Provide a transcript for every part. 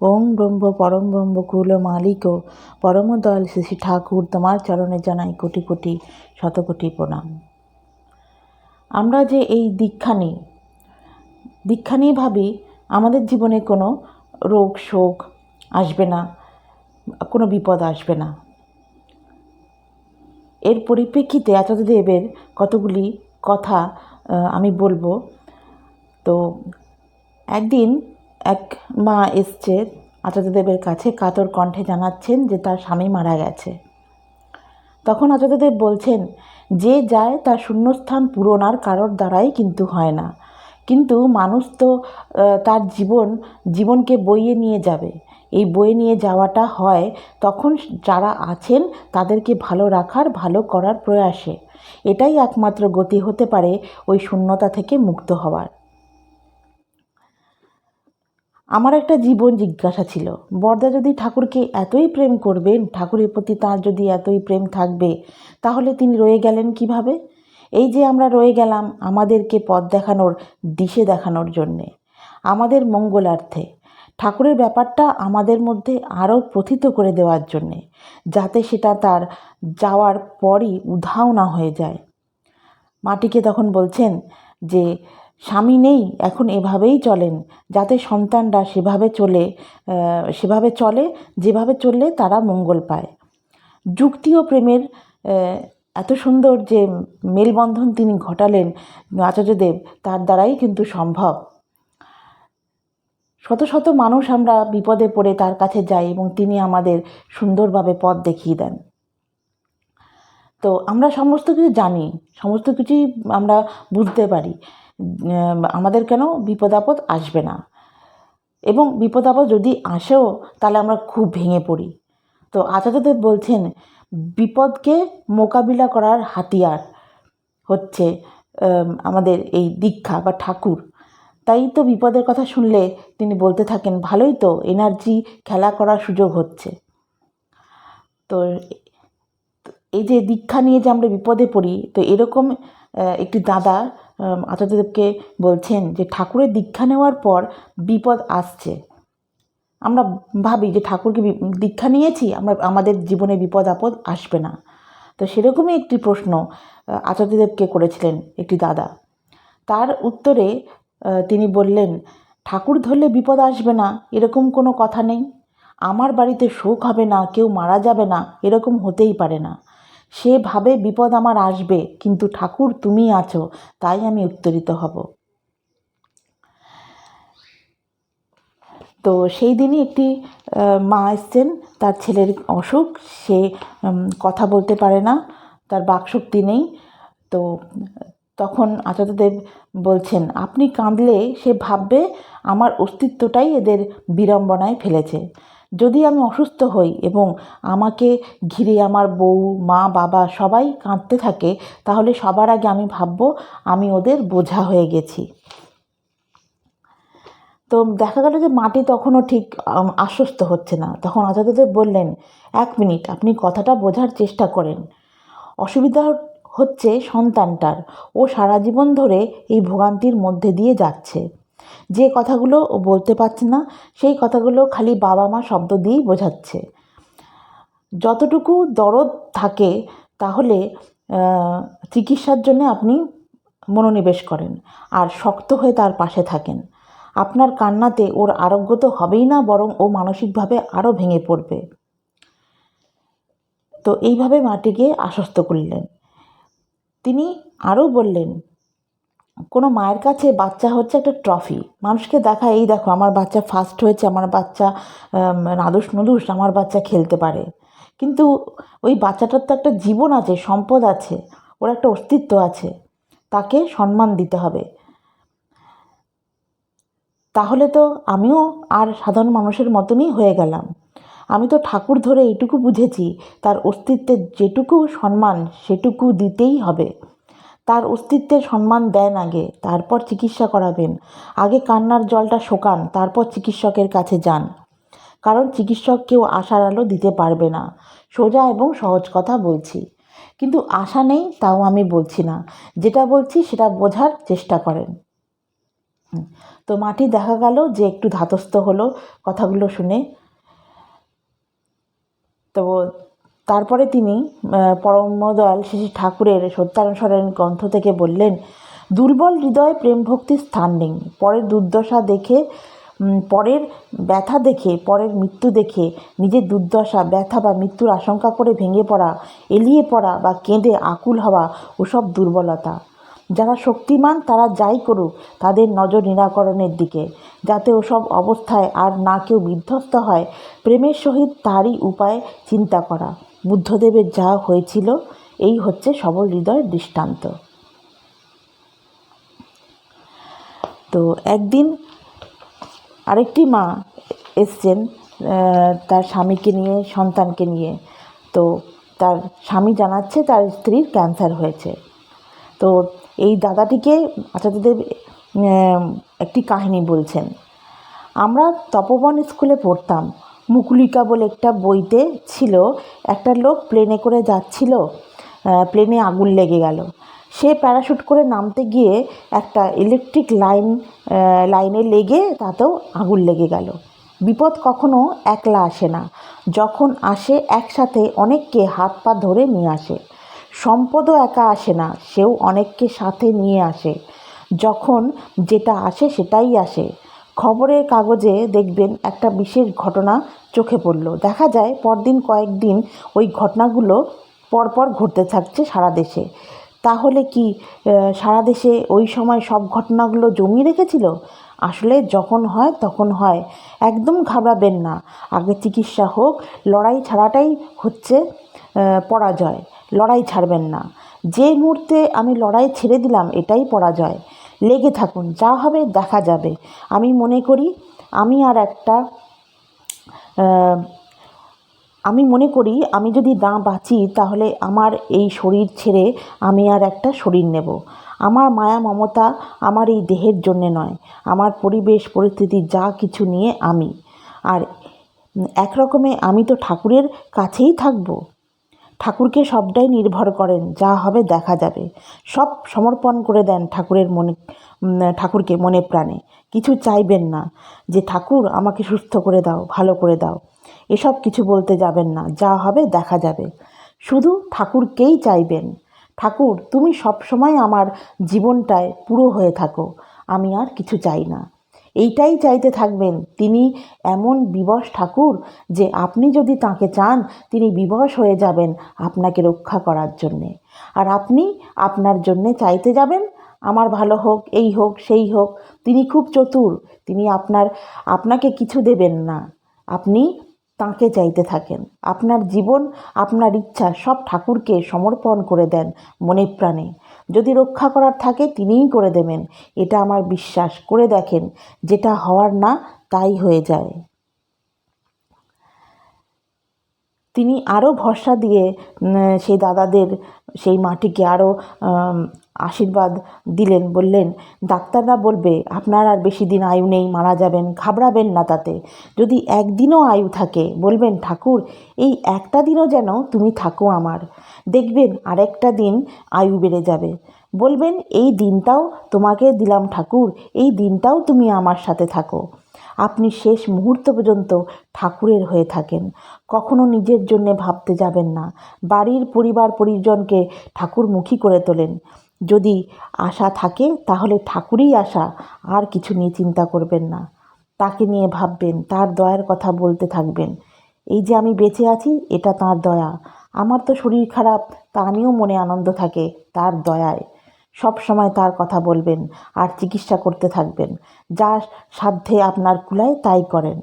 ওম ব্রহ্ম পরম ব্রহ্ম কুল মালিক পরম দয়াল শ্রী ঠাকুর, তোমার চরণে জানাই কোটি কোটি শতকোটি প্রণাম। আমরা যে এই দীক্ষা নিয়ে ভাবি আমাদের জীবনে কোনো রোগ শোক আসবে না, কোনো বিপদ আসবে না। এর পরিপ্রেক্ষিতে আচার্যদেবের কতগুলি কথা আমি বলবো। তো একদিন এক মা এসছে আচার্যদেবের কাছে, কাতর কণ্ঠে জানাচ্ছেন যে তার স্বামী মারা গেছে। তখন আচার্যদেব বলছেন, যে যায় তার শূন্যস্থান পূরণ আর কারোর দ্বারাই কিন্তু হয় না। কিন্তু মানুষ তো তার জীবনকে বইয়ে নিয়ে যাবে। এই বয়ে নিয়ে যাওয়াটা হয় তখন যারা আছেন তাদেরকে ভালো রাখার, ভালো করার প্রয়াসে। এটাই একমাত্র গতি হতে পারে ওই শূন্যতা থেকে মুক্ত হওয়ার। আমার একটা জীবন জিজ্ঞাসা ছিল, বরদা যদি ঠাকুরকে এতই প্রেম করবেন, ঠাকুরের প্রতি তাঁর যদি এতই প্রেম থাকবে, তাহলে তিনি রয়ে গেলেন কিভাবে? এই যে আমরা রয়ে গেলাম আমাদেরকে পথ দেখানোর, দিশে দেখানোর জন্যে, আমাদের মঙ্গলার্থে, ঠাকুরের ব্যাপারটা আমাদের মধ্যে আরও প্রথিত করে দেওয়ার জন্যে, যাতে সেটা তার যাওয়ার পরই উধাও না হয়ে যায়। মাটিকে তখন বলছেন যে স্বামী নেই, এখন এভাবেই চলেন, যাতে সন্তানরা সেভাবে চলে যেভাবে চললে তারা মঙ্গল পায়। যুক্তি ও প্রেমের এত সুন্দর যে মেলবন্ধন তিনি ঘটালেন আচার্যদেব, তার দ্বারাই কিন্তু সম্ভব। শত শত মানুষ আমরা বিপদে পড়ে তার কাছে যাই এবং তিনি আমাদের সুন্দরভাবে পথ দেখিয়ে দেন। তো আমরা সমস্ত কিছু জানি, সমস্ত কিছুই আমরা বুঝতে পারি, আমাদের কেন বিপদ আপদ আসবে না, এবং বিপদ আপদ যদি আসেও তাহলে আমরা খুব ভেঙে পড়ি। তো আচার্যদেব বলছেন, বিপদকে মোকাবিলা করার হাতিয়ার হচ্ছে আমাদের এই দীক্ষা বা ঠাকুর। তাই তো বিপদের কথা শুনলে তিনি বলতে থাকেন, ভালোই তো, এনার্জি খেলা করার সুযোগ হচ্ছে। তো এই যে দীক্ষা নিয়ে যে আমরা বিপদে পড়ি, তো এরকম একটি দাদা আচার্যদেবকে বলছেন যে ঠাকুরের দীক্ষা নেওয়ার পর বিপদ আসছে। আমরা ভাবি যে ঠাকুরকে দীক্ষা নিয়েছি, আমাদের জীবনে বিপদ আপদ আসবে না। তো সেরকমই একটি প্রশ্ন আচার্যদেবকে করেছিলেন একটি দাদা। তার উত্তরে তিনি বললেন, ঠাকুর ধরলে বিপদ আসবে না এরকম কোনো কথা নেই। আমার বাড়িতে শোক হবে না, কেউ মারা যাবে না, এরকম হতেই পারে না। সেভাবে বিপদ আমার আসবে, কিন্তু ঠাকুর তুমি আছো, তাই আমি উত্তরিত হব। তো সেই দিনই একটি মা এসছেন, তার ছেলের অসুখ, সে কথা বলতে পারে না, তার বাকশক্তি নেই। তো তখন আচার্যদেব বলছেন, আপনি কাঁদলে সে ভাববে আমার অস্তিত্বটাই এদের বিড়ম্বনায় ফেলেছে। যদি আমি অসুস্থ হই এবং আমাকে ঘিরে আমার বউ, মা, বাবা সবাই কাঁদতে থাকে, তাহলে সবার আগে আমি ভাববো আমি ওদের বোঝা হয়ে গেছি। তো দেখা গেল যে মাটি তখনও ঠিক আশ্বস্ত হচ্ছে না। তখন আচার্যদেব বললেন, 1 মিনিট, আপনি কথাটা বোঝার চেষ্টা করেন। অসুবিধা হচ্ছে সন্তানটার, ও সারা জীবন ধরে এই ভোগান্তির মধ্যে দিয়ে যাচ্ছে। যে কথাগুলো ও বলতে পারছে না, সেই কথাগুলো খালি বাবা মা শব্দ দিয়েই বোঝাচ্ছে। যতটুকু দরদ থাকে তাহলে চিকিৎসার জন্য আপনি মনোনিবেশ করেন আর শক্ত হয়ে তার পাশে থাকেন। আপনার কান্নাতে ওর আরোগ্য তো হবেই না, বরং ও মানসিকভাবে আরও ভেঙে পড়বে। তো এইভাবে মাটিকে আশ্বস্ত করলেন। তিনি আরও বললেন, কোনো মায়ের কাছে বাচ্চা হচ্ছে একটা ট্রফি, মানুষকে দেখায়, এই দেখো আমার বাচ্চা ফার্স্ট হয়েছে, আমার বাচ্চা নাদুস নুদুস, আমার বাচ্চা খেলতে পারে। কিন্তু ওই বাচ্চাটার তো একটা জীবন আছে, সম্পদ আছে, ওর একটা অস্তিত্ব আছে, তাকে সম্মান দিতে হবে। তাহলে তো আমিও আর সাধারণ মানুষের মতনই হয়ে গেলাম। আমি তো ঠাকুর ধরে এইটুকু বুঝেছি, তার অস্তিত্বের যেটুকু সম্মান সেটুকু দিতেই হবে। তার অস্তিত্বের সম্মান দেন আগে, তারপর চিকিৎসা করাবেন। আগে কান্নার জলটা শোকান, তারপর চিকিৎসকের কাছে যান। কারণ চিকিৎসক কেউ আশার আলো দিতে পারবে না। সোজা এবং সহজ কথা বলছি, কিন্তু আশা নেই তাও আমি বলছি না। যেটা বলছি সেটা বোঝার চেষ্টা করেন। তো মাটি দেখা গেল যে একটু ধাতস্থ হলো কথাগুলো শুনে। তো তারপরে তিনি পরমদয়াল শ্রী ঠাকুরের সত্যানুসরণ গ্রন্থ থেকে বললেন, দুর্বল হৃদয়ে প্রেম ভক্তির স্থান নেই। পরের দুর্দশা দেখে, পরের ব্যথা দেখে, পরের মৃত্যু দেখে নিজের দুর্দশা, ব্যথা বা মৃত্যুর আশঙ্কা করে ভেঙে পড়া, এলিয়ে পড়া বা কেঁদে আকুল হওয়া ওসব দুর্বলতা। যারা শক্তিমান তারা যাই করুক তাদের নজর নিরাকরণের দিকে, যাতে ওসব অবস্থায় আর না কেউ বিধ্বস্ত হয়, প্রেমের সহিত তারই উপায় চিন্তা করা। বুদ্ধদেবের যা হয়েছিল এই হচ্ছে সবল হৃদয়ের দৃষ্টান্ত। তো একদিন আরেকটি মা এসছেন তার স্বামীকে নিয়ে, সন্তানকে নিয়ে। তো তার স্বামী জানাচ্ছে তার স্ত্রীর ক্যান্সার হয়েছে। তো এই দাদাটিকে আচার্যদেব একটি কাহিনী বলছেন। আমরা তপবন স্কুলে পড়তাম। মুকুলিকা বলে একটা বইতে ছিল, একটা লোক প্লেনে করে যাচ্ছিল, প্লেনে আগুন লেগে গেল। সে প্যারাশুট করে নামতে গিয়ে একটা ইলেকট্রিক লাইনে লেগে তাতেও আগুন লেগে গেল। বিপদ কখনো একলা আসে না, যখন আসে একসাথে অনেককে হাত পা ধরে নিয়ে আসে। সম্পদও একা আসে না, সেও অনেককে সাথে নিয়ে আসে। যখন যেটা আসে সেটাই আসে। খবরের কাগজে দেখবেন একটা বিশেষ ঘটনা চোখে পড়ল। দেখা যায় পরদিন কয়েকদিন ওই ঘটনাগুলো পরপর ঘটতে থাকছে সারা দেশে। তাহলে কি সারা দেশে ওই সময় সব ঘটনাগুলো জমিয়ে রেখেছিল? আসলে যখন হয় তখন হয়, একদম ঘাবড়াবেন না। আগে চিকিৎসা হোক, লড়াই ছাড়াটাই হচ্ছে পরাজয়। লড়াই ছাড়বেন না। যে মুহূর্তে আমি লড়াই ছেড়ে দিলাম এটাই পরাজয়। লেগে থাকুন, যা হবে দেখা যাবে। আমি মনে করি আমি যদি না বাঁচি তাহলে আমার এই শরীর ছেড়ে আমি আর একটা শরীর নেব। আমার মায়া মমতা আমার এই দেহের জন্যে নয়, আমার পরিবেশ পরিস্থিতি যা কিছু নিয়ে আমি। আর একরকমে আমি তো ঠাকুরের কাছেই থাকবো। ঠাকুরকে সবটাই নির্ভর করেন, যা হবে দেখা যাবে। সব সমর্পণ করে দেন ঠাকুরকে মনে প্রাণে। কিছু চাইবেন না যে ঠাকুর আমাকে সুস্থ করে দাও, ভালো করে দাও, এসব কিছু বলতে যাবেন না। যা হবে দেখা যাবে। শুধু ঠাকুরকেই চাইবেন, ঠাকুর তুমি সবসময় আমার জীবনটায় পুরো হয়ে থাকো, আমি আর কিছু চাই না। এইটাই চাইতে থাকবেন। তিনি এমন বিবশ ঠাকুর যে আপনি যদি তাঁকে চান তিনি বিবশ হয়ে যাবেন আপনাকে রক্ষা করার জন্যে। আর আপনি আপনার জন্যে চাইতে যাবেন আমার ভালো হোক, এই হোক, সেই হোক। তিনি খুব চতুর, তিনি আপনাকে কিছু দেবেন না। আপনি তাঁকে চাইতে থাকেন। আপনার জীবন, আপনার ইচ্ছা সব ঠাকুরকে সমর্পণ করে দেন মনে প্রাণে। যদি রক্ষা করার থাকে তিনিই করে দেবেন, এটা আমার বিশ্বাস। করে দেখেন, যেটা হওয়ার না তাই হয়ে যায়। তিনি আরও ভরসা দিয়ে সেই দাদাদের, সেই মাটিকে আরও আশীর্বাদ দিলেন। বললেন, ডাক্তাররা বলবে আপনার আর বেশি দিন আয়ু নেই, মারা যাবেন। ঘাবড়াবেন না তাতে। যদি একদিনও আয়ু থাকে বলবেন, ঠাকুর এই একটা দিনও যেন তুমি থাকো আমার। দেখবেন আরেকটা দিন আয়ু বেড়ে যাবে। বলবেন এই দিনটাও তোমাকে দিলাম ঠাকুর, এই দিনটাও তুমি আমার সাথে থাকো। আপনি শেষ মুহূর্ত পর্যন্ত ঠাকুরের হয়ে থাকেন। কখনো নিজের জন্য ভাবতে যাবেন না। বাড়ির পরিবার পরিজনকে ঠাকুরমুখী করে তোলেন। যদি আশা থাকে তাহলে ঠাকুরই আশা, আর কিছু নিয়ে চিন্তা করবেন না। তাকে নিয়ে ভাববেন, তার দয়ার কথা বলতে থাকবেন। এই যে আমি বেঁচে আছি এটা তাঁর দয়া। আমার তো শরীর খারাপ, তা নিয়েও মনে আনন্দ থাকে তার দয়ায়। সব সময় তার কথা বলবেন আর চিকিৎসা করতে থাকবেন। যা সাধ্যে আপনার কুলায় তাই করেন।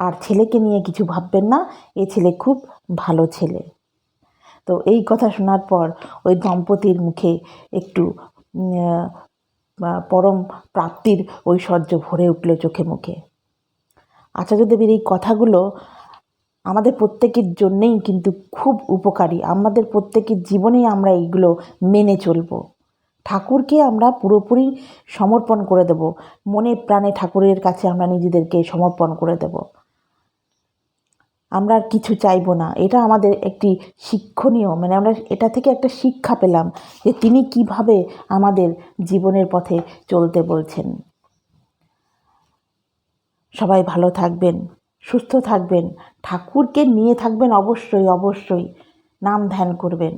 আর ছেলেকে নিয়ে কিছু ভাববেন না, এ ছেলে খুব ভালো ছেলে। তো এই কথা শোনার পর ওই দম্পতির মুখে একটু পরম প্রাপ্তির ঐশ্বর্য ভরে উঠল চোখে মুখে। আচার্যদেবের এই কথাগুলো আমাদের প্রত্যেকের জন্যেই কিন্তু খুব উপকারী। আমাদের প্রত্যেকের জীবনেই আমরা এইগুলো মেনে চলব। ঠাকুরকে আমরা পুরোপুরি সমর্পণ করে দেব, মনে প্রাণে ঠাকুরের কাছে আমরা নিজেদেরকে সমর্পণ করে দেব। আমরা আর কিছু চাইবো না। এটা আমাদের একটি শিক্ষণীয়, আমরা এটা থেকে একটা শিক্ষা পেলাম যে তিনি কিভাবে আমাদের জীবনের পথে চলতে বলছেন। সবাই ভালো থাকবেন, সুস্থ থাকবেন, ঠাকুরকে নিয়ে থাকবেন অবশ্যই অবশ্যই, নাম ধ্যান করবেন।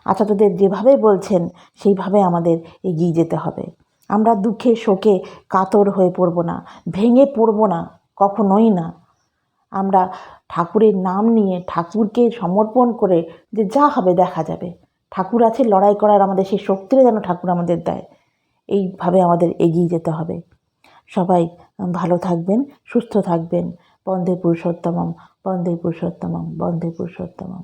আচার্যদের যেভাবে বলছেন সেইভাবে আমাদের এগিয়ে যেতে হবে। আমরা দুঃখে শোকে কাতর হয়ে পড়ব না, ভেঙে পড়ব না, কখনোই না। আমরা ঠাকুরের নাম নিয়ে ঠাকুরকে সমর্পণ করে যে যা হবে দেখা যাবে, ঠাকুর আছে লড়াই করার, আমাদের সেই শক্তিটা যেন ঠাকুর আমাদের দেয়, এইভাবে আমাদের এগিয়ে যেতে হবে। সবাই ভালো থাকবেন, সুস্থ থাকবেন। বন্দে পুরুষোত্তমম, বন্দে পুরুষোত্তমম, বন্দে পুরুষোত্তমম।